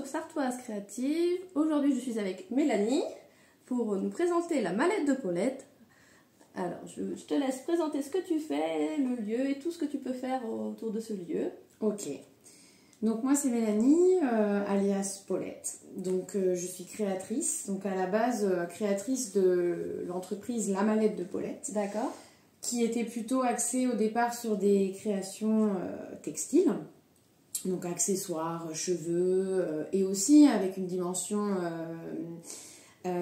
sur Sartoise Créative. Aujourd'hui, je suis avec Mélanie pour nous présenter la mallette de Paulette. Alors, je te laisse présenter ce que tu fais, le lieu et tout ce que tu peux faire autour de ce lieu. Ok. Donc moi c'est Mélanie, alias Paulette. Donc je suis créatrice, donc à la base créatrice de l'entreprise La Mallette de Paulette. D'accord. Qui était plutôt axée au départ sur des créations textiles. Donc accessoires, cheveux, et aussi avec une dimension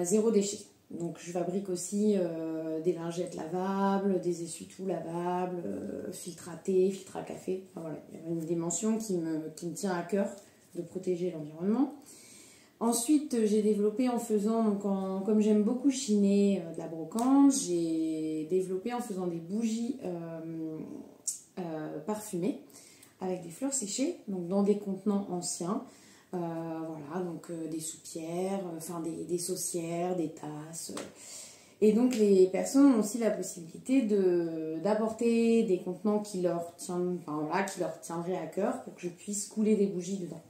zéro déchet. Donc je fabrique aussi des lingettes lavables, des essuie-tout lavables, filtres à thé, filtres à café. Enfin, voilà, il y a une dimension qui me tient à cœur de protéger l'environnement. Ensuite, j'ai développé en faisant, donc comme j'aime beaucoup chiner de la brocante, j'ai développé en faisant des bougies parfumées avec des fleurs séchées, donc dans des contenants anciens. Voilà, donc des soupières, enfin des saucières, des tasses. Et donc les personnes ont aussi la possibilité d'apporter des contenants qui leur tiendraient à cœur pour que je puisse couler des bougies dedans.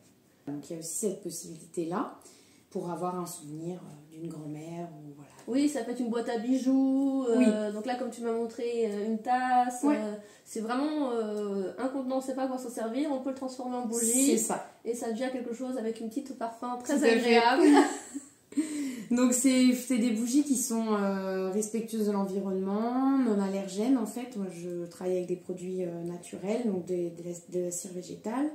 Donc il y a aussi cette possibilité-là pour avoir un souvenir d'une grand-mère. Voilà. Oui, ça peut être une boîte à bijoux. Oui. Donc là, comme tu m'as montré, une tasse. Ouais. C'est vraiment un contenant, on ne sait pas à quoi s'en servir. On peut le transformer en bougie. C'est ça. Et ça devient quelque chose avec une petite parfum très Tout à fait. agréable. Donc c'est des bougies qui sont respectueuses de l'environnement, non allergènes en fait. Moi je travaille avec des produits naturels, donc de la cire végétale.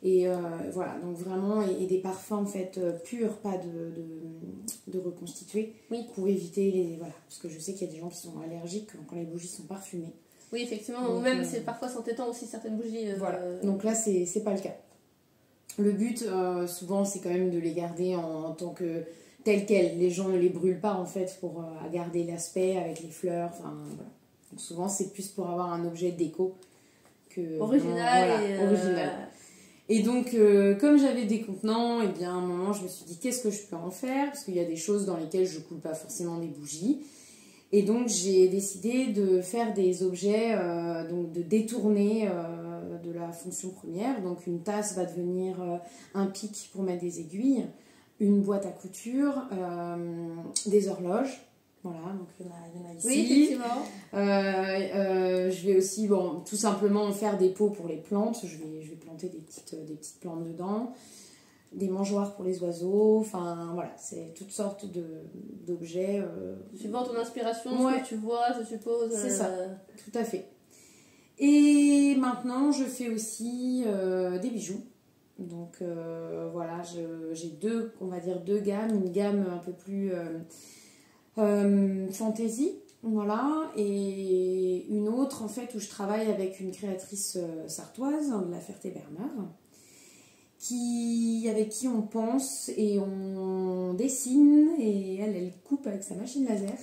Et voilà, donc vraiment, et des parfums en fait purs, pas de reconstitués, oui. Pour éviter les. Voilà, parce que je sais qu'il y a des gens qui sont allergiques quand les bougies sont parfumées. Oui, effectivement, ou même c'est parfois s'entêtant aussi certaines bougies. Voilà, donc là c'est pas le cas. Le but souvent c'est quand même de les garder en tant que telles quelles. Les gens ne les brûlent pas en fait pour garder l'aspect avec les fleurs, enfin voilà. Donc souvent c'est plus pour avoir un objet déco que. Original. Voilà, original. Et donc, comme j'avais des contenants, et bien à un moment, je me suis dit qu'est-ce que je peux en faire, parce qu'il y a des choses dans lesquelles je ne coule pas forcément des bougies. Et donc, j'ai décidé de faire des objets, donc de détourner de la fonction première. Donc, une tasse va devenir un pic pour mettre des aiguilles, une boîte à couture, des horloges. Voilà, donc il y en a ici. Oui, effectivement. Je vais aussi, tout simplement faire des pots pour les plantes. Je vais planter des petites plantes dedans. Des mangeoires pour les oiseaux. Enfin, voilà, c'est toutes sortes d'objets. Suivant ton inspiration, ouais. Ce que tu vois, je suppose. C'est ça, tout à fait. Et maintenant, je fais aussi des bijoux. Donc, voilà, j'ai deux gammes. Une gamme un peu plus... fantaisie, voilà, et une autre en fait où je travaille avec une créatrice sartoise de la Ferté-Bernard avec qui on pense et on dessine, et elle coupe avec sa machine laser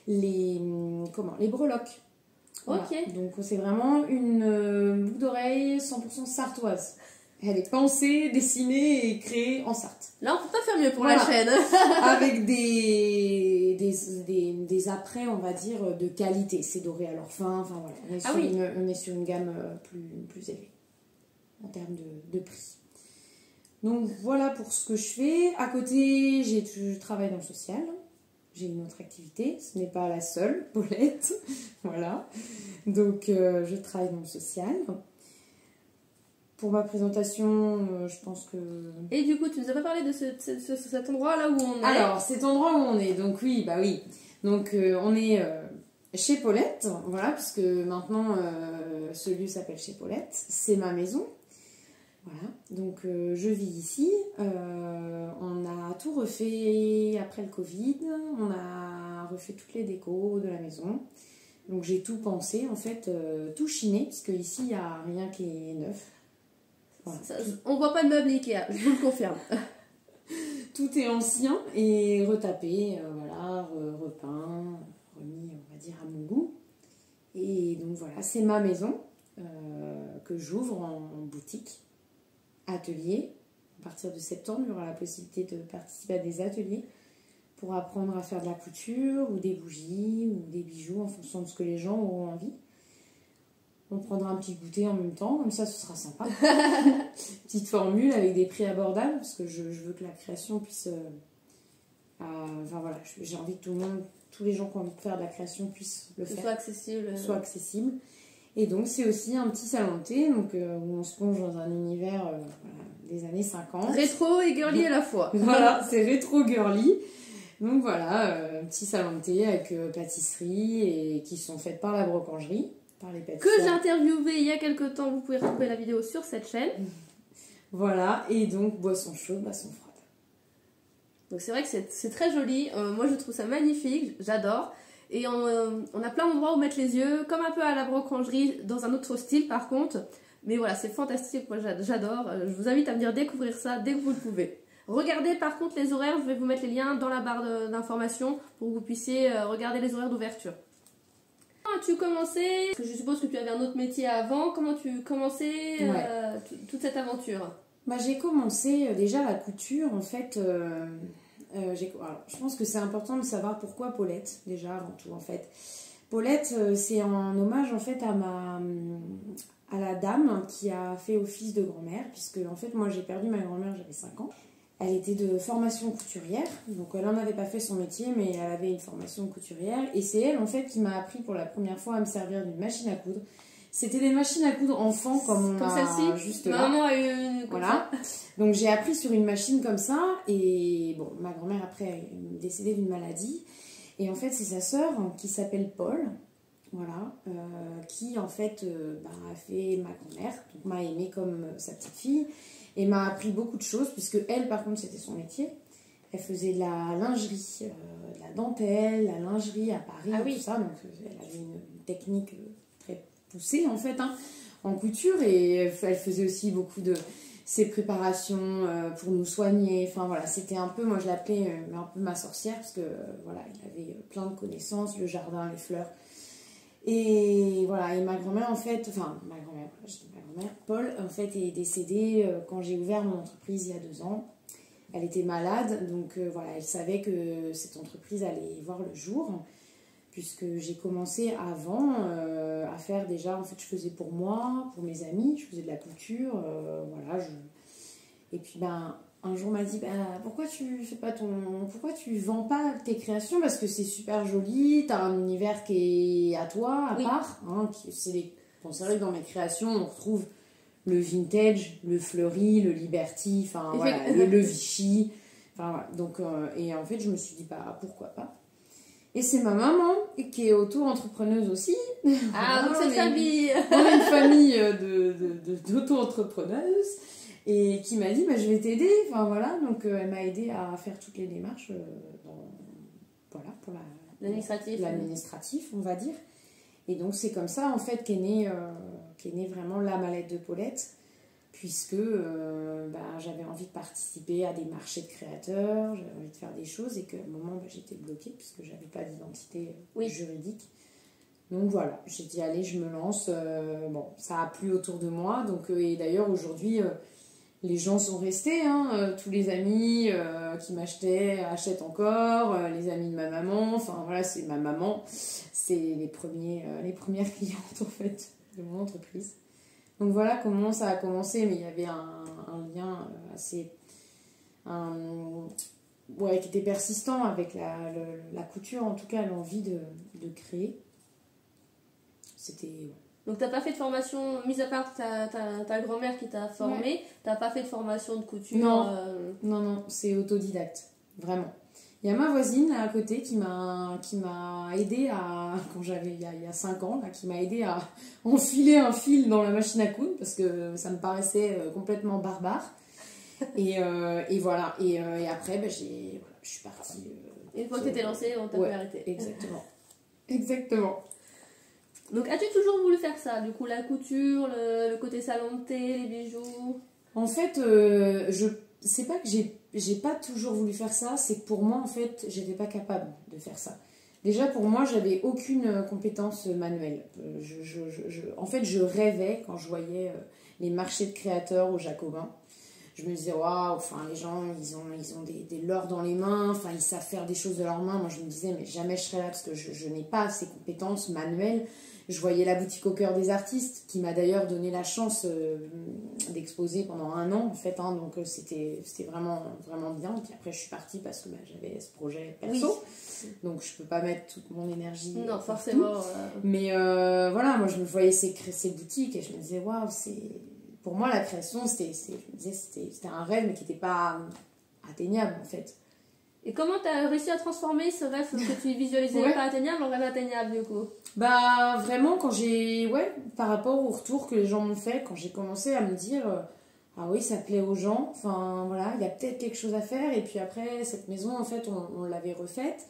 les breloques. Voilà. Ok. Donc c'est vraiment une boucle d'oreille 100% sartoise. Elle est pensée, dessinée et créée en Sarthe. Là, on peut pas faire mieux pour la chaîne. Avec des apprêts, on va dire, de qualité. C'est doré à leur fin. Enfin, voilà. On est sur une gamme plus élevée en termes de prix. Donc, voilà pour ce que je fais. À côté, je travaille dans le social. J'ai une autre activité. Ce n'est pas la seule, Paulette. Voilà. Donc, je travaille dans le social. Pour ma présentation, je pense que... Et du coup, tu nous as pas parlé de cet endroit-là où on est. Alors, cet endroit où on est, donc oui, bah oui. Donc, on est chez Paulette, voilà, puisque maintenant, ce lieu s'appelle chez Paulette. C'est ma maison. Voilà, donc je vis ici. On a tout refait après le Covid. On a refait toutes les décos de la maison. Donc, j'ai tout pensé, en fait, tout chiné, parce qu'ici, il n'y a rien qui est neuf. Voilà. On voit pas de meubles Ikea, je vous le confirme. Tout est ancien et retapé, voilà, repeint, remis, on va dire, à mon goût. Et donc voilà, c'est ma maison que j'ouvre en boutique, atelier. À partir de septembre, il y aura la possibilité de participer à des ateliers pour apprendre à faire de la couture, ou des bougies, ou des bijoux, en fonction de ce que les gens auront envie. On prendra un petit goûter en même temps, comme ça ce sera sympa. Petite formule avec des prix abordables, parce que je veux que la création puisse... enfin voilà, j'ai envie que tout le monde, tous les gens qui ont envie de faire de la création puissent le faire. Soit accessible. Et donc c'est aussi un petit salon de thé, donc, où on se plonge dans un univers voilà, des années 50. Rétro et girly à la fois. Voilà, c'est rétro girly. Donc voilà, un petit salon de thé avec pâtisserie et qui sont faites par la brocangerie. Par les que j'ai interviewé il y a quelques temps, vous pouvez retrouver la vidéo sur cette chaîne. Voilà, et donc boisson chaude, boisson froide. Donc c'est vrai que c'est très joli, moi je trouve ça magnifique, j'adore. Et on a plein d'endroits où mettre les yeux, comme un peu à la brocangerie, dans un autre style par contre. Mais voilà, c'est fantastique, moi j'adore. Je vous invite à venir découvrir ça dès que vous le pouvez. Regardez par contre les horaires, je vais vous mettre les liens dans la barre d'informations pour que vous puissiez regarder les horaires d'ouverture. Comment as-tu commencé? Parce que je suppose que tu avais un autre métier avant. Comment tu commençais toute cette aventure? Bah, j'ai commencé déjà la couture en fait. Alors, je pense que c'est important de savoir pourquoi Paulette, déjà avant tout en fait. Paulette, c'est en hommage en fait à la dame qui a fait office de grand-mère, puisque en fait moi j'ai perdu ma grand-mère, j'avais 5 ans. Elle était de formation couturière, donc elle n'en avait pas fait son métier, mais elle avait une formation couturière. Et c'est elle, en fait, qui m'a appris pour la première fois à me servir d'une machine à coudre. C'était des machines à coudre enfants, comme celle-ci, juste là. Maman a eu une comme voilà. Donc j'ai appris sur une machine comme ça. Et bon, ma grand-mère, après, est décédée d'une maladie. Et en fait, c'est sa sœur, qui s'appelle Paul, voilà, qui, en fait, a fait ma grand-mère, donc m'a aimée comme sa petite fille. Et m'a appris beaucoup de choses, puisque elle, par contre, c'était son métier. Elle faisait de la lingerie, de la dentelle, la lingerie à Paris, tout ça. Donc, elle avait une technique très poussée, en fait, en couture. Et elle faisait aussi beaucoup de ses préparations pour nous soigner. Enfin, voilà, c'était un peu, moi, je l'appelais un peu ma sorcière, parce que, voilà, il avait plein de connaissances, le jardin, les fleurs. Et voilà, et ma grand-mère, en fait, Paul, en fait, est décédée quand j'ai ouvert mon entreprise il y a 2 ans. Elle était malade, donc voilà, elle savait que cette entreprise allait voir le jour, puisque j'ai commencé avant à faire déjà, en fait, je faisais pour moi, pour mes amis, je faisais de la couture, voilà. Et puis, un jour, on m'a dit, pourquoi tu vends pas tes créations, parce que c'est super joli, t'as un univers qui est à toi, à part, c'est vrai que dans mes créations, on retrouve le vintage, le fleuri, le liberty, enfin voilà, le Vichy, enfin voilà. Donc, et en fait, je me suis dit, pourquoi pas. Et c'est ma maman qui est auto-entrepreneuse aussi. Ah, donc cette famille. On a une famille d'auto-entrepreneuses et qui m'a dit, je vais t'aider. Enfin voilà, donc elle m'a aidé à faire toutes les démarches pour l'administratif, on va dire. Et donc c'est comme ça en fait qu'est née vraiment la mallette de Paulette, puisque j'avais envie de participer à des marchés de créateurs, j'avais envie de faire des choses et qu'à un moment j'étais bloquée puisque j'avais pas d'identité juridique. Donc voilà, j'ai dit allez, je me lance. Bon, ça a plu autour de moi, donc et d'ailleurs aujourd'hui les gens sont restés, tous les amis qui m'achetaient achètent encore, les amis de ma maman, enfin voilà, c'est ma maman, c'est les premières clientes en fait de mon entreprise. Donc voilà comment ça a commencé, mais il y avait un lien assez qui était persistant avec la couture, en tout cas l'envie de créer. C'était... Donc t'as pas fait de formation, mis à part ta grand-mère qui t'a formée, t'as pas fait de formation de couture? Non, c'est autodidacte, vraiment. Il y a ma voisine là, à côté qui m'a aidé quand j'avais il y a 5 ans, qui m'a aidé à enfiler un fil dans la machine à coudre parce que ça me paraissait complètement barbare. Et voilà. Et après, je suis partie. Une fois que t'étais lancée, on t'a pu arrêter. Exactement. Donc as-tu toujours voulu faire ça? Du coup, la couture, le côté salon de thé, les bijoux? En fait, c'est pas que j'ai pas toujours voulu faire ça, c'est que pour moi, en fait, j'étais pas capable de faire ça. Déjà, pour moi, j'avais aucune compétence manuelle. En fait, je rêvais quand je voyais les marchés de créateurs au Jacobin. Je me disais, waouh, les gens, ils ont des leurres dans les mains, ils savent faire des choses de leurs mains. Moi, je me disais, mais jamais je serai là parce que je n'ai pas ces compétences manuelles. Je voyais la boutique au cœur des artistes, qui m'a d'ailleurs donné la chance d'exposer pendant 1 an, en fait. Hein, donc, c'était vraiment, vraiment bien. Puis après, je suis partie parce que j'avais ce projet perso. Oui. Donc, je peux pas mettre toute mon énergie. Non, forcément. Mais voilà, moi, je me voyais ces boutiques et je me disais, waouh, pour moi, la création, c'était un rêve, mais qui n'était pas atteignable, en fait. Et comment tu as réussi à transformer ce rêve que tu visualisais pas atteignable en rêve atteignable, du coup? Bah, vraiment, par rapport au retour que les gens m'ont fait, quand j'ai commencé à me dire, ah oui, ça plaît aux gens, enfin, voilà, il y a peut-être quelque chose à faire. Et puis après, cette maison, en fait, on l'avait refaite.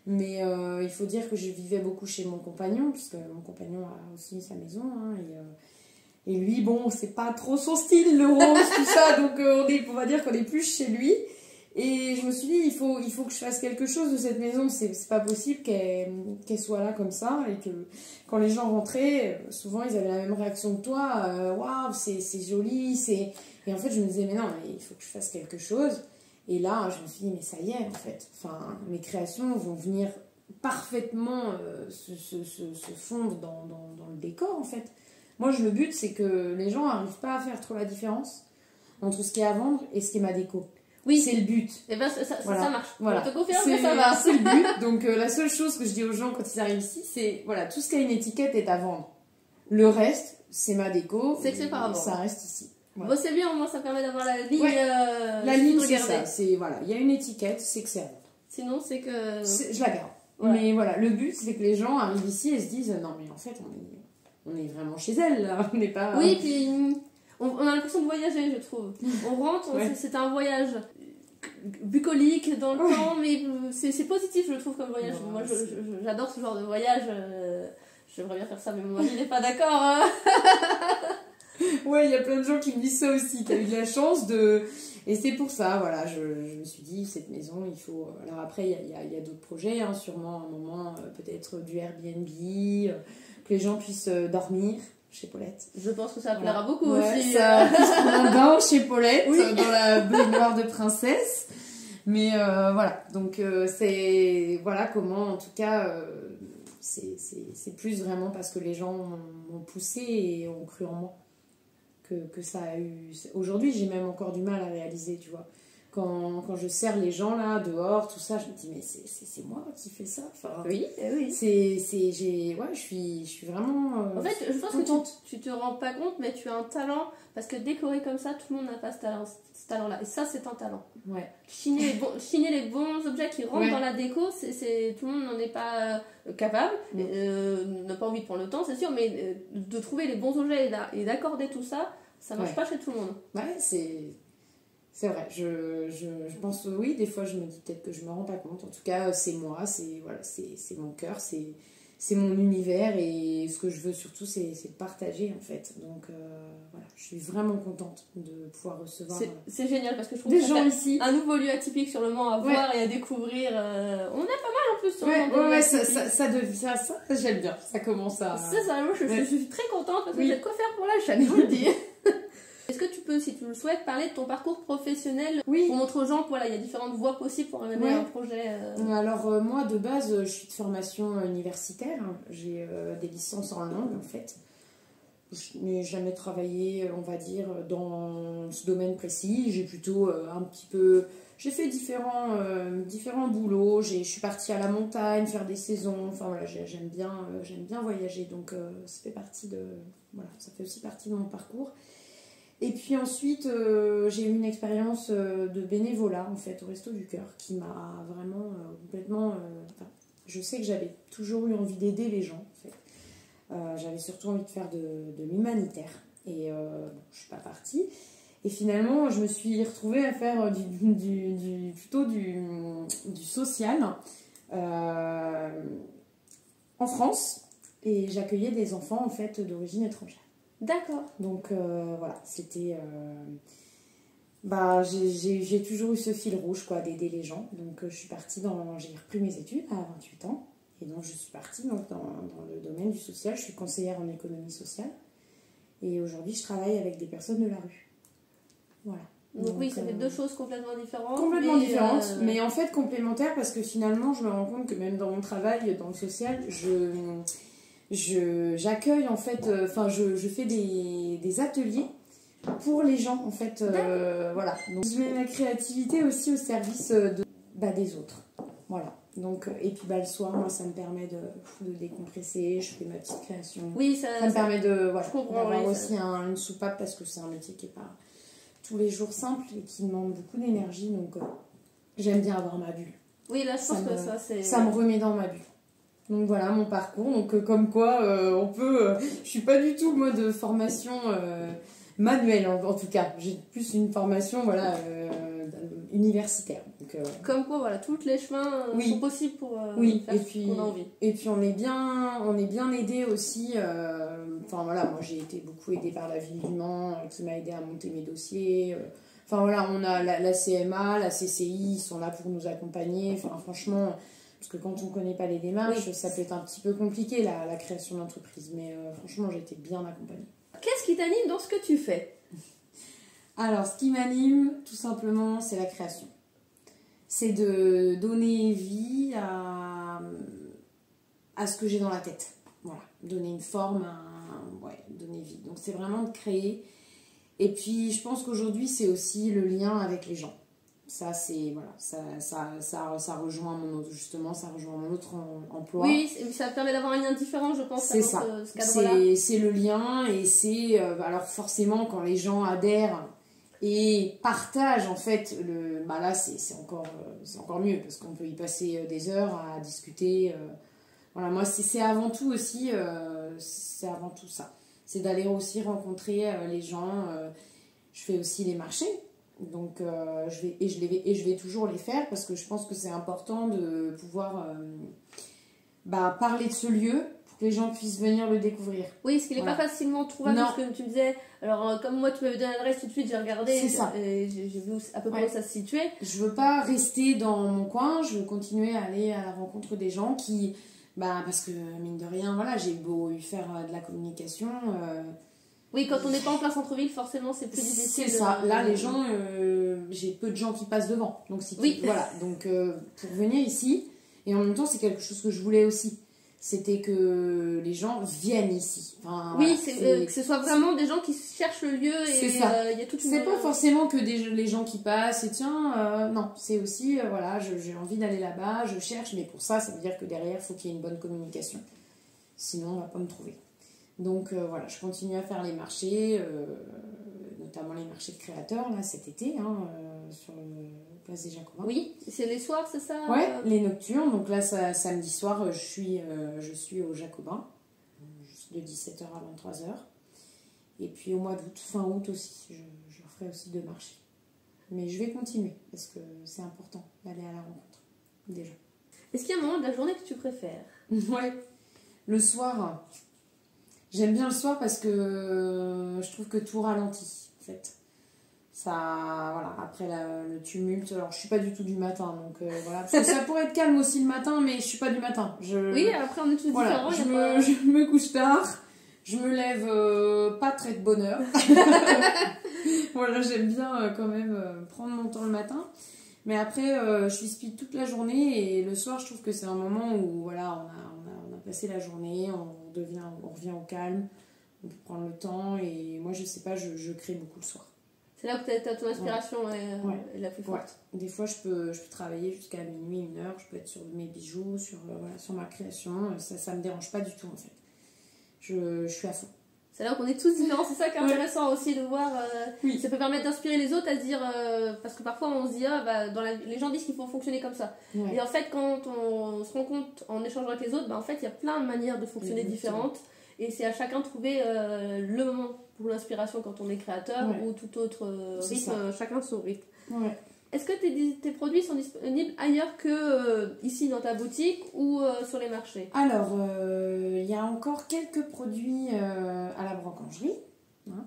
Mais il faut dire que je vivais beaucoup chez mon compagnon, puisque mon compagnon a aussi sa maison, hein, et lui, bon, c'est pas trop son style, le rose, tout ça, donc on va dire qu'on est plus chez lui. Et je me suis dit, il faut que je fasse quelque chose de cette maison, c'est pas possible qu'elle soit là comme ça, et que quand les gens rentraient, souvent ils avaient la même réaction que toi, waouh, c'est joli, et en fait je me disais, mais non, il faut que je fasse quelque chose. Et là, je me suis dit, mais ça y est, en fait, enfin, mes créations vont venir parfaitement se fondre dans le décor, en fait. Moi, le but, c'est que les gens n'arrivent pas à faire trop la différence entre ce qui est à vendre et ce qui est ma déco. Oui, c'est le but. Et ben ça marche. Voilà. Je te confirme que ça va. C'est le but. Donc la seule chose que je dis aux gens quand ils arrivent ici, c'est voilà, tout ce qui a une étiquette est à vendre. Le reste, c'est ma déco. C'est que c'est pas à vendre. Ça reste ici. Voilà. Bon, c'est bien, au moins ça permet d'avoir la ligne. La ligne, c'est ça. Voilà, il y a une étiquette, c'est que c'est à vendre. Sinon, c'est que. Je la garde. Ouais. Mais voilà, le but, c'est que les gens arrivent ici et se disent non, mais en fait, on est vraiment chez elle, là. On n'est pas. Oui, puis. On a l'impression de voyager, je trouve. On rentre, c'est un voyage bucolique dans le temps, mais c'est positif, je trouve, comme voyage. Moi, j'adore ce genre de voyage. J'aimerais bien faire ça, mais mon mari n'est pas d'accord. Hein. Ouais, il y a plein de gens qui me disent ça aussi, qui ont eu de la chance de... Et c'est pour ça, voilà, je me suis dit, cette maison, il faut... Alors après, il y a d'autres projets, hein, sûrement à un moment, peut-être du Airbnb, que les gens puissent dormir chez Paulette. Je pense que ça plaira beaucoup aussi. Ça puisse prendre un bain chez Paulette, dans la baignoire de princesse. Mais voilà, donc c'est... Voilà comment, en tout cas, c'est plus vraiment parce que les gens m'ont poussé et ont cru en moi que ça a eu... Aujourd'hui, j'ai même encore du mal à réaliser, tu vois. Quand je serre les gens là dehors, tout ça, je me dis mais c'est moi qui fais ça. Enfin, oui. Je suis vraiment en fait, je pense contente. Que tu te rends pas compte, mais tu as un talent, parce que décorer comme ça, tout le monde n'a pas ce talent là, et ça c'est un talent. Ouais. Chiner les bons objets qui rentrent dans la déco, tout le monde n'en est pas capable, n'a pas envie de prendre le temps, c'est sûr, mais de trouver les bons objets et d'accorder tout ça, ça marche pas chez tout le monde. Ouais, c'est vrai, je pense oui, des fois je me dis peut-être que je me rends pas compte. En tout cas, c'est moi, c'est mon cœur, c'est mon univers, et ce que je veux surtout, c'est partager en fait. Donc voilà, je suis vraiment contente de pouvoir recevoir c'est génial, parce que je trouve des gens ici. Un nouveau lieu atypique sur le Mans à voir et à découvrir. On a pas mal en plus sur le Mans. Ça j'aime bien, ça commence à... C'est ça, moi je suis très contente parce que j'ai de quoi faire pour la chaîne, je vous le dis. Est-ce que tu peux, si tu le souhaites, parler de ton parcours professionnel pour montrer aux gens qu'il y a différentes voies possibles pour mener un projet Alors, moi, de base, je suis de formation universitaire. J'ai des licences en langue, en fait. Je n'ai jamais travaillé, on va dire, dans ce domaine précis. J'ai plutôt un petit peu... J'ai fait différents boulots. Je suis partie à la montagne, faire des saisons. Enfin, voilà, j'aime bien voyager. Donc, ça fait aussi partie de mon parcours. Et puis ensuite, j'ai eu une expérience de bénévolat, en fait, au Resto du Cœur, qui m'a vraiment complètement... je sais que j'avais toujours eu envie d'aider les gens, en fait. J'avais surtout envie de faire de l'humanitaire. Et je suis pas partie. Et finalement, je me suis retrouvée à faire plutôt du social en France. Et j'accueillais des enfants, en fait, d'origine étrangère. D'accord. Donc voilà, c'était... j'ai toujours eu ce fil rouge, quoi, d'aider les gens. Donc je suis partie j'ai repris mes études à 28 ans. Et donc je suis partie dans le domaine du social. Je suis conseillère en économie sociale. Et aujourd'hui, je travaille avec des personnes de la rue. Voilà. Donc oui, ça fait deux choses complètement différentes. Complètement différentes, mais en fait complémentaires, parce que finalement, je me rends compte que même dans mon travail, dans le social, j'accueille en fait, je fais des ateliers pour les gens en fait, voilà. Donc je mets ma créativité aussi au service des autres, voilà. Donc, et puis le soir, moi, ça me permet de décompresser, je fais ma petite création. Oui, ça me permet d'avoir oui, aussi une soupape parce que c'est un métier qui n'est pas tous les jours simple et qui demande beaucoup d'énergie. Donc, j'aime bien avoir ma bulle. Oui, là, je pense que ça, c'est... Ça me remet dans ma bulle. Donc, voilà mon parcours. Donc, comme quoi, on peut... je suis pas du tout mode formation manuelle, en tout cas. J'ai plus une formation, voilà... universitaire. Donc, comme quoi, voilà, tous les chemins sont possibles pour faire ce qu'on a envie. Et puis on est bien aidé aussi. Moi j'ai été beaucoup aidée par la ville du Mans qui m'a aidé à monter mes dossiers. On a la CMA, la CCI, ils sont là pour nous accompagner. Franchement, parce que quand on ne connaît pas les démarches, ça peut être un petit peu compliqué la création d'entreprise. Mais franchement, j'ai été bien accompagnée. Qu'est-ce qui t'anime dans ce que tu fais ? Alors, ce qui m'anime, tout simplement, c'est la création. C'est de donner vie à ce que j'ai dans la tête. Voilà, donner une forme, donner vie. Donc, c'est vraiment de créer. Et puis, je pense qu'aujourd'hui, c'est aussi le lien avec les gens. Ça, c'est, voilà, ça rejoint mon autre, justement, ça rejoint mon autre emploi. Oui, ça permet d'avoir un lien différent, je pense, c'est ça. Ce cadre-là. C'est le lien et c'est, alors forcément, quand les gens adhèrent et partage en fait là c'est encore mieux parce qu'on peut y passer des heures à discuter. Voilà, moi c'est avant tout aussi c'est avant tout ça, c'est d'aller aussi rencontrer les gens. Je fais aussi les marchés, donc je vais toujours les faire parce que je pense que c'est important de pouvoir parler de ce lieu, que les gens puissent venir le découvrir. Oui, parce qu'il n'est pas facilement trouvable, parce que tu me disais, alors comme moi tu m'avais donné l'adresse tout de suite, j'ai regardé et j'ai vu à peu près où ça se situait. Je veux pas rester dans mon coin, je veux continuer à aller à la rencontre des gens qui, parce que mine de rien, voilà, j'ai beau faire de la communication. Oui, quand on n'est pas en plein centre-ville, forcément c'est plus difficile. C'est ça, là les gens, j'ai peu de gens qui passent devant, donc voilà, donc pour venir ici, et en même temps c'est quelque chose que je voulais aussi. C'était que les gens viennent ici. Que ce soit vraiment des gens qui cherchent le lieu et il y a toute une... C'est pas forcément que les gens qui passent et tiens, non, c'est aussi, j'ai envie d'aller là-bas, je cherche, mais pour ça veut dire que derrière, il faut qu'il y ait une bonne communication. Sinon, on va pas me trouver. Donc je continue à faire les marchés, notamment les marchés de créateurs, là, cet été, sur Place des Jacobins. Oui, c'est les soirs, c'est ça? Ouais, les nocturnes. Donc là, samedi soir, je suis au Jacobin, de 17h à 23h. Et puis au mois d'août, fin août aussi, je ferai aussi 2 marchés. Mais je vais continuer, parce que c'est important d'aller à la rencontre des gens. Est-ce qu'il y a un moment de la journée que tu préfères? Ouais, le soir. J'aime bien le soir parce que je trouve que tout ralentit, en fait. Après le tumulte, alors je suis pas du tout du matin, donc voilà, parce que ça pourrait être calme aussi le matin, mais je suis pas du matin. Oui, après on est tous différents. Je me couche tard, je me lève pas très de bonne heure. Voilà, j'aime bien quand même prendre mon temps le matin, mais après je suis speed toute la journée et le soir je trouve que c'est un moment où voilà, on a passé la journée, on revient au calme, on peut prendre le temps et moi je sais pas, je crée beaucoup le soir. C'est là que tu as ton inspiration est la plus forte. Ouais. Des fois, je peux travailler jusqu'à minuit, 1h. Je peux être sur mes bijoux, sur ma création. Ça me dérange pas du tout, en fait. Je suis à fond. C'est là qu'on est tous différents. C'est ça qui est intéressant aussi de voir. Ça peut permettre d'inspirer les autres à se dire... parce que parfois, on se dit, les gens disent qu'il faut fonctionner comme ça. Ouais. Et en fait, quand on se rend compte en échangeant avec les autres, en fait, il y a plein de manières de fonctionner différentes. Et c'est à chacun de trouver le moment pour l'inspiration quand on est créateur ou tout autre rythme, chacun son rythme. Ouais. Est-ce que tes produits sont disponibles ailleurs que ici dans ta boutique ou sur les marchés? Alors, il y a encore quelques produits à la Brancangerie,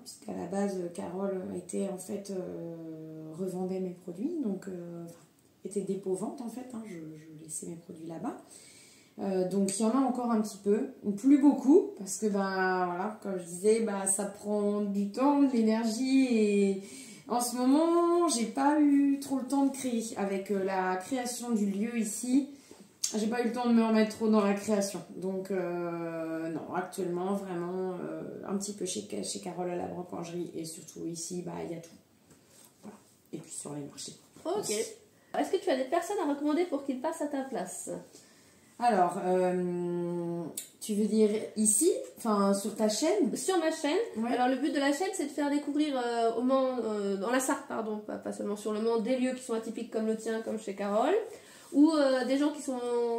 puisqu'à la base, Carole était en fait revendait mes produits, donc était dépôt-vente en fait, je laissais mes produits là-bas. Donc il y en a encore un petit peu, plus beaucoup, parce que comme je disais, ça prend du temps, de l'énergie et en ce moment j'ai pas eu trop le temps de créer. Avec la création du lieu ici, j'ai pas eu le temps de me remettre trop dans la création. Donc, non, actuellement, vraiment, un petit peu chez Carole à la Brocangerie et surtout ici, bah, il y a tout. Voilà. Et puis sur les marchés. Ok. Est-ce que tu as des personnes à recommander pour qu'ils passent à ta place? Alors, tu veux dire ici, enfin sur ta chaîne? Sur ma chaîne. Ouais. Alors le but de la chaîne, c'est de faire découvrir au Mans, dans la Sarthe, pardon, pas seulement sur le Mans, des lieux qui sont atypiques comme le tien, comme chez Carole, ou des gens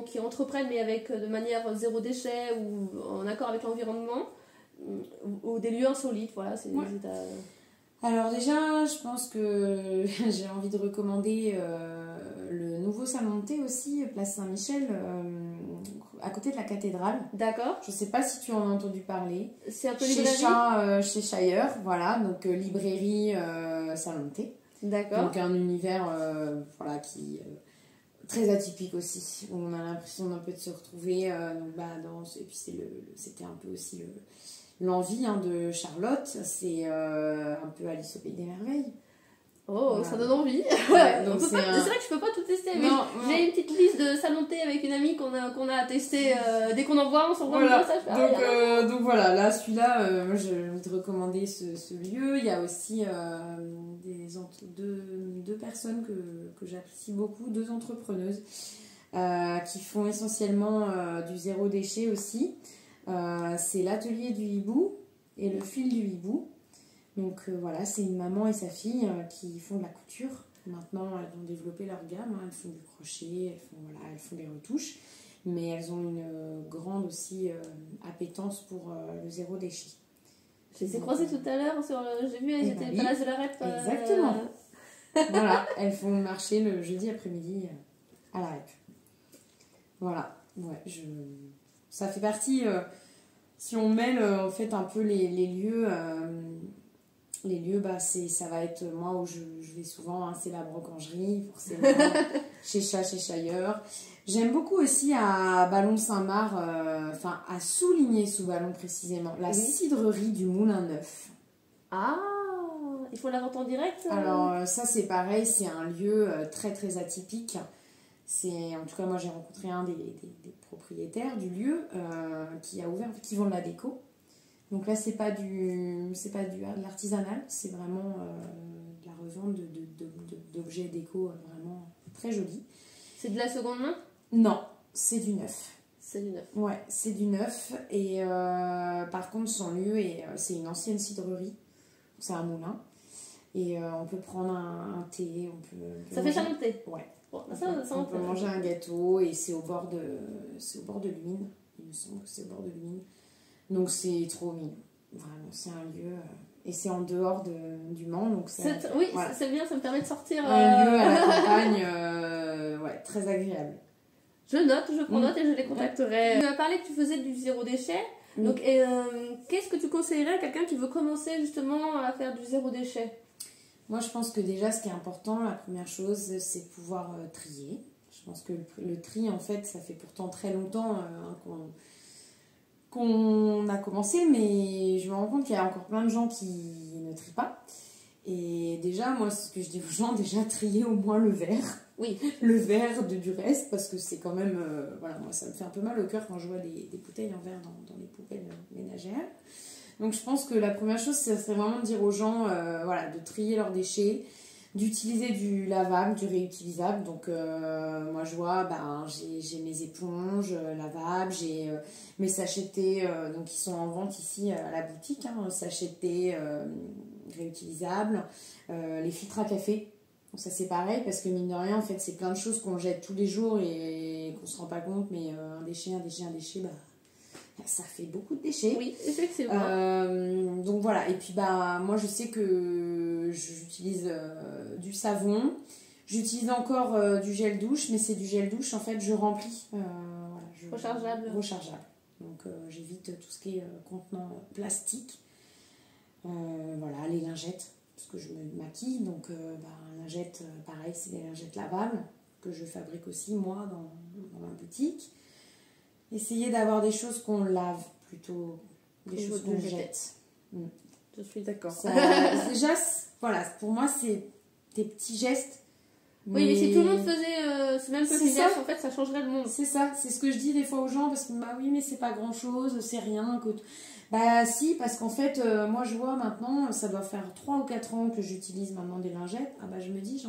qui entreprennent mais avec de manière zéro déchet ou en accord avec l'environnement, ou des lieux insolites. Voilà, c'est Ouais. Alors déjà, je pense que j'ai envie de recommander le nouveau salon de thé aussi, place Saint-Michel, à côté de la cathédrale. D'accord. Je sais pas si tu en as entendu parler. C'est un peu Chez librairie. Chez Shire, voilà, donc librairie, salon de thé. D'accord. Donc un univers voilà, qui très atypique aussi, où on a l'impression d'un peu de se retrouver donc, bah, et puis c'était un peu aussi l'envie de Charlotte, c'est un peu Alice au Pays des Merveilles. Oh, Voilà. ça donne envie. Ouais, donc C'est vrai que je peux pas tout tester, mais Non, j'ai une petite liste de salon de thé avec une amie qu'on a testé. Dès qu'on en voit, on s'envoie voilà. un message. Donc voilà, là celui-là, moi j'ai envie de recommander ce lieu. Il y a aussi deux personnes que j'apprécie beaucoup, deux entrepreneuses qui font essentiellement du zéro déchet aussi. C'est l'atelier du hibou et le fil du hibou. Donc voilà, c'est une maman et sa fille qui font de la couture. Maintenant, elles ont développé leur gamme, elles font du crochet, elles font des retouches. Mais elles ont une grande aussi appétence pour le zéro déchet. Je les ai croisées tout à l'heure, j'ai vu, elles étaient à Place de la Rep. Exactement. Voilà, elles font marcher le jeudi après-midi à la Rep. Voilà, ouais, ça fait partie, si on mêle en fait un peu les lieux, bah, ça va être moi où je vais souvent, c'est la Brocangerie, forcément, chez Shire. J'aime beaucoup aussi à Ballon-Saint-Marc, à Souligné sous Ballon précisément, la cidrerie du Moulin Neuf. Ah, il faut la vente en direct Alors ça c'est pareil, c'est un lieu très très atypique. En tout cas moi j'ai rencontré un des propriétaires du lieu qui a ouvert, qui vend de la déco. Donc là c'est pas de l'artisanal, c'est vraiment de la revente d'objets déco vraiment très jolis. C'est de la seconde main? Non, c'est du neuf. C'est du neuf. Ouais, c'est du neuf. Et par contre, son lieu, c'est une ancienne cidrerie. C'est un moulin. Et on peut prendre un thé. Ça fait salon de thé? Ouais. Bon, on peut manger un gâteau et c'est au bord de l'Huisne. Il me semble que c'est au bord de l'Huisne. Donc c'est trop mignon. Vraiment, c'est un lieu. Et c'est en dehors du Mans. Donc oui, voilà. C'est bien, ça me permet de sortir. Un lieu à la campagne, ouais, très agréable. Je note, je prends note et je les contacterai. Tu as parlé que tu faisais du zéro déchet. Donc, qu'est-ce que tu conseillerais à quelqu'un qui veut commencer justement à faire du zéro déchet? Moi, je pense que déjà, ce qui est important, la première chose, c'est de pouvoir trier. Je pense que le tri, en fait, ça fait pourtant très longtemps qu'on a commencé, mais je me rends compte qu'il y a encore plein de gens qui ne trient pas. Et déjà, moi, ce que je dis aux gens, déjà, trier au moins le verre. Oui. Le verre du reste, parce que c'est quand même... voilà, moi, ça me fait un peu mal au cœur quand je vois des bouteilles en verre dans les poubelles ménagères. Donc, je pense que la première chose, ce serait vraiment de dire aux gens, voilà, de trier leurs déchets, d'utiliser du lavable, du réutilisable. Donc, moi, je vois, j'ai mes éponges lavables, j'ai mes sachets de thé, donc qui sont en vente ici à la boutique, sachets de thé réutilisables, les filtres à café. Donc ça c'est pareil parce que mine de rien en fait c'est plein de choses qu'on jette tous les jours et qu'on se rend pas compte, mais un déchet, ça fait beaucoup de déchets. Oui, effectivement. Donc voilà, et puis moi je sais que j'utilise du savon, j'utilise encore du gel douche, mais c'est du gel douche en fait je remplis. Rechargeable. Donc j'évite tout ce qui est contenant plastique. Voilà, les lingettes. Parce que je me maquille, donc lingettes, pareil, c'est des lingettes lavables que je fabrique aussi moi dans ma boutique. Essayer d'avoir des choses qu'on lave plutôt des choses qu'on jette. Je suis d'accord. Déjà, voilà, pour moi c'est des petits gestes Oui, mais si tout le monde faisait ce même petit geste, en fait, ça changerait le monde. C'est ça, c'est ce que je dis des fois aux gens, parce que bah oui, mais c'est pas grand chose, c'est rien. Bah si, parce qu'en fait, moi je vois maintenant, ça doit faire 3 ou 4 ans que j'utilise maintenant des lingettes. Ah bah je me dis,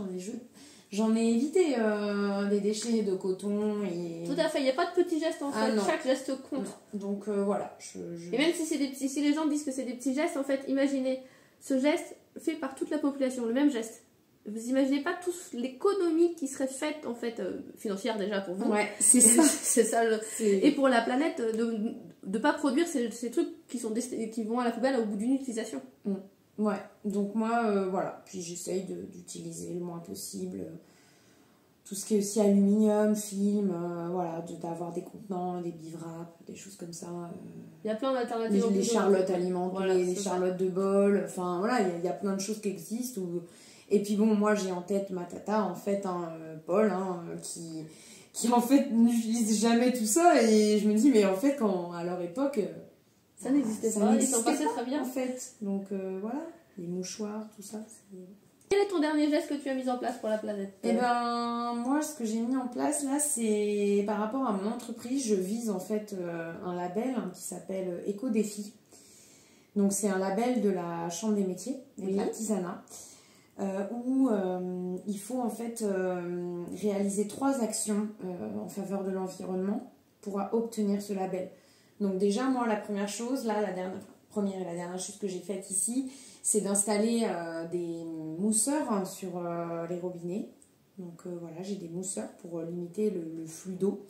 j'en ai évité des déchets de coton et... Tout à fait, il n'y a pas de petits gestes en fait, chaque geste compte. Non. Donc voilà. Et même si, si les gens disent que c'est des petits gestes, en fait, imaginez ce geste fait par toute la population, le même geste. Vous imaginez pas tous l'économie qui serait faite, en fait, financière déjà pour vous. Ouais, c'est ça. C'est ça. Et pour la planète, de ne pas produire ces trucs qui vont à la poubelle au bout d'une utilisation. Ouais, donc moi, voilà. Puis j'essaye d'utiliser le moins possible tout ce qui est aussi aluminium, film, voilà, d'avoir des contenants, des bivraps, des choses comme ça. Il y a plein d'alternatives. Les charlottes alimentaires, voilà, les charlottes de bol, enfin voilà, il y a plein de choses qui existent. Et puis bon, moi j'ai en tête ma tata, en fait, Paul, qui en fait n'utilise jamais tout ça. Et je me dis, mais en fait, à leur époque, ça n'existait pas, ils s'en passaient très bien. En fait, donc voilà, les mouchoirs, tout ça. Quel est ton dernier geste que tu as mis en place pour la planète? Eh ben, moi, ce que j'ai mis en place là, c'est par rapport à mon entreprise, je vise en fait un label qui s'appelle Éco-Défi. Donc, c'est un label de la Chambre des métiers et de l'artisanat où il faut en fait réaliser 3 actions en faveur de l'environnement pour obtenir ce label. Donc, déjà, moi, la première chose, là, première et la dernière chose que j'ai faite ici, c'est d'installer des mousseurs sur les robinets. Donc voilà, j'ai des mousseurs pour limiter le flux d'eau.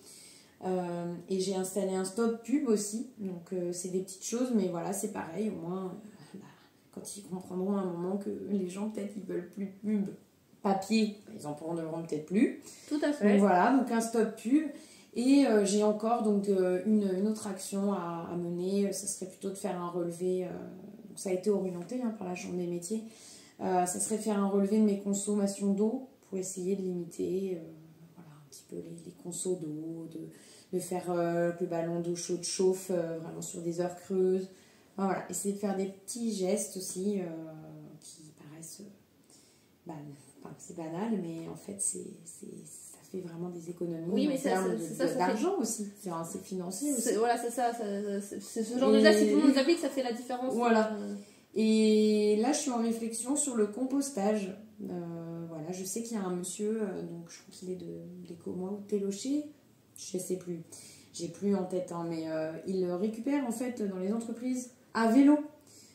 Et j'ai installé un stop pub aussi. Donc c'est des petites choses, mais voilà, c'est pareil. Au moins, quand ils comprendront à un moment que les gens, peut-être, ils veulent plus de pub papier, ils en prendront peut-être plus. Tout à fait. Donc voilà, donc un stop pub. Et j'ai encore donc une autre action à mener. Ça serait plutôt de faire un relevé... ça a été orienté par la Chambre des métiers. Ça serait faire un relevé de mes consommations d'eau pour essayer de limiter voilà, un petit peu les consommations d'eau, de faire que le ballon d'eau chaude chauffe vraiment sur des heures creuses. Enfin, voilà, essayer de faire des petits gestes aussi qui paraissent c'est banal, mais en fait ça fait vraiment des économies en termes d'argent aussi. C'est financier aussi. Voilà, c'est ça. C'est ce genre de geste, si tout le monde l'applique, ça fait la différence. Voilà. Et là, je suis en réflexion sur le compostage. Voilà, je sais qu'il y a un monsieur, donc je crois qu'il est d'Écomois ou de Télocher, je sais plus. J'ai plus en tête, mais il récupère en fait dans les entreprises à vélo.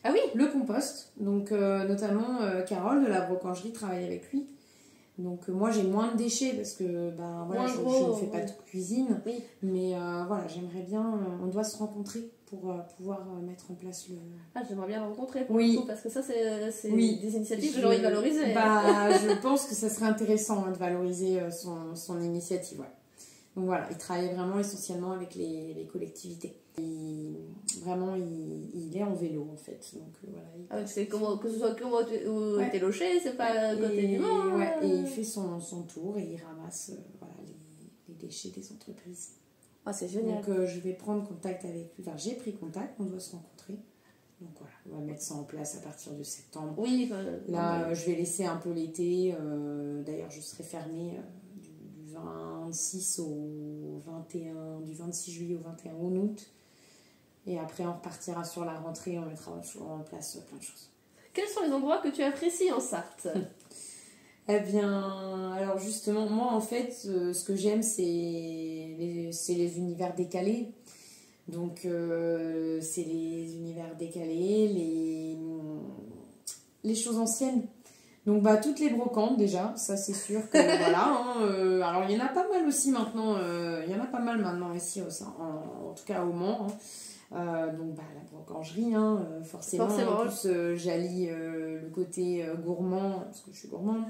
Ah oui. Le compost. Donc notamment Carole de la Brocangerie travaille avec lui. Donc moi j'ai moins de déchets parce que voilà, je ne fais pas de cuisine. Oui. Mais voilà, j'aimerais bien, on doit se rencontrer pour pouvoir mettre en place le... Ah, j'aimerais bien le rencontrer pour oui. le coup, parce que ça c'est des initiatives que j'ai envie de valoriser. Je pense que ça serait intéressant de valoriser son initiative. Ouais. Donc voilà, il travaille vraiment essentiellement avec les collectivités. Vraiment, il est en vélo en fait. Donc voilà. C'est que ce soit ou Télocher, c'est pas côté du monde. Ouais, et il fait son tour et il ramasse voilà, les déchets des entreprises. Ah, c'est génial. Donc je vais prendre contact avec lui. Enfin, j'ai pris contact, on doit se rencontrer. Donc voilà, on va mettre ça en place à partir de septembre. Oui. Là, je vais laisser un peu l'été. D'ailleurs, je serai fermée du 26 au 21, du 26 juillet au 21 août. Et après, on repartira sur la rentrée, on mettra en place plein de choses. Quels sont les endroits que tu apprécies en Sarthe? Eh bien, alors justement, moi en fait, ce que j'aime, c'est les univers décalés. Donc, c'est les univers décalés, les choses anciennes. Donc, toutes les brocantes déjà, ça c'est sûr que voilà. Alors, il y en a pas mal aussi maintenant, ici, en tout cas au Mans. Donc la brocangerie, forcément. En plus j'allie le côté gourmand, parce que je suis gourmande,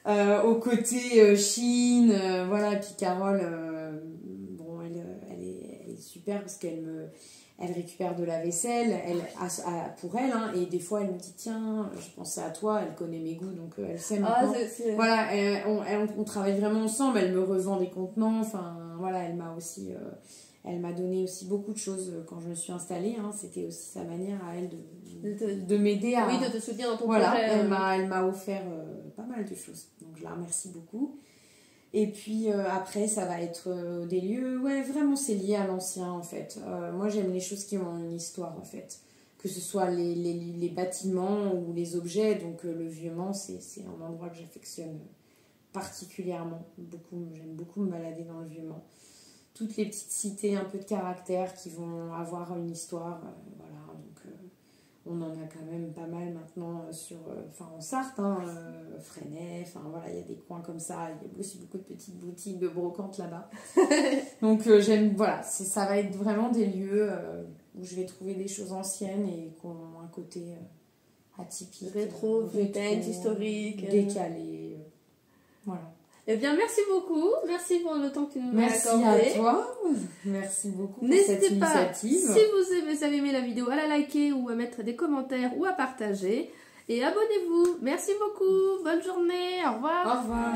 au côté Chine, voilà. Et puis Carole, bon, elle est super parce qu'elle récupère de la vaisselle pour elle, et des fois elle me dit tiens, je pensais à toi, elle connaît mes goûts, donc elle sait maintenant. Voilà, on travaille vraiment ensemble, elle me revend des contenants, enfin voilà, elle m'a donné aussi beaucoup de choses quand je me suis installée. C'était aussi sa manière à elle de m'aider à... Oui, de te soutenir dans ton projet. Elle m'a offert pas mal de choses. Donc donc je la remercie beaucoup. Et puis après, ça va être des lieux, ouais, vraiment c'est lié à l'ancien en fait. Moi j'aime les choses qui ont une histoire en fait. Que ce soit les bâtiments ou les objets, donc le Vieux Mans, c'est un endroit que j'affectionne particulièrement. J'aime beaucoup me balader dans le Vieux Mans. Toutes les petites cités un peu de caractère qui vont avoir une histoire, voilà, donc on en a quand même pas mal maintenant en Sarthe, hein, Fresnay, enfin voilà, il y a des coins comme ça, il y a aussi beaucoup de petites boutiques de brocantes là-bas. Donc j'aime, voilà, ça va être vraiment des lieux où je vais trouver des choses anciennes et qui ont un côté atypique. Rétro, vintage, historique. Décalé, voilà. Eh bien, merci beaucoup. Merci pour le temps que tu nous as accordé. Merci à toi. Merci beaucoup pour cette initiative. N'hésitez pas, si vous avez aimé la vidéo, à la liker ou à mettre des commentaires ou à partager. Et abonnez-vous. Merci beaucoup. Bonne journée. Au revoir. Au revoir.